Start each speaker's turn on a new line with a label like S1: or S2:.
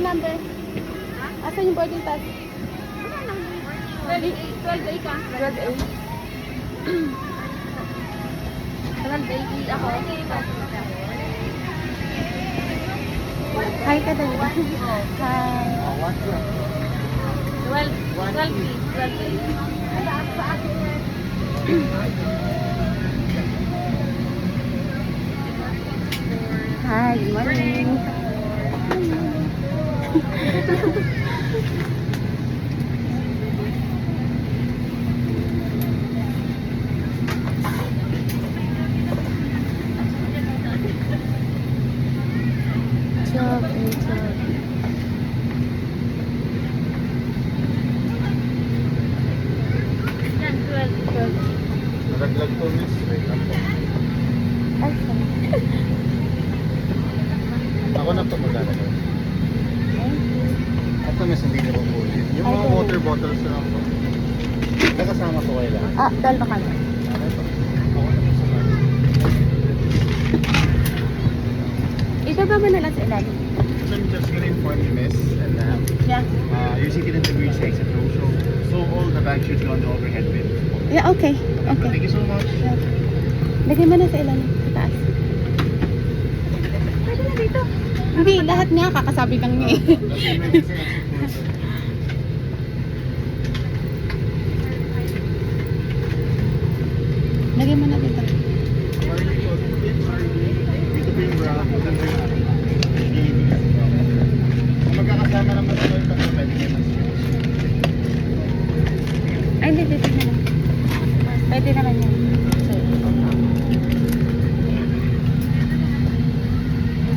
S1: yung number? Asan yung boarding pass?
S2: 12A ka.
S1: 12A.
S2: 12A ako.
S1: Hi ka dali. Hi.
S2: 12A.
S1: Hi, good morning. Chop and chop.
S2: Yan, 12.
S3: Nalaglag to, miss. Wait lang po.
S1: Ay, sorry.
S3: Ako na ito maglalagay.
S1: Thank you.
S3: Ito, miss, hindi na po po. Yung
S1: Ay,
S3: mga
S1: sorry.
S3: water bottles na lang po. Nakasama po kayo lang.
S1: Dalawa kami.
S3: Ano ito? Ako na po sa mga.
S1: Ibaba mo na lang sa ilalim.
S3: So, I'm just gonna inform you, miss, and
S1: Yeah.
S3: you're seated in degree 6 at row. So all the bags should go on the overhead bin.
S1: Yeah, okay. Okay.
S3: Thank you so much.
S1: Yeah. Lagay mo na sa ilalim. Sa taas. Pwede na dito. Hindi, lahat nga kakasabi lang niya eh.
S3: That's emergency exit po.
S1: Lagay mo na dito.
S3: Dito po yung bra. Kung magkakasama naman ito, ito pwede kayo mas-change.
S1: Ay, hindi, dito na lang. Pwede naman yan.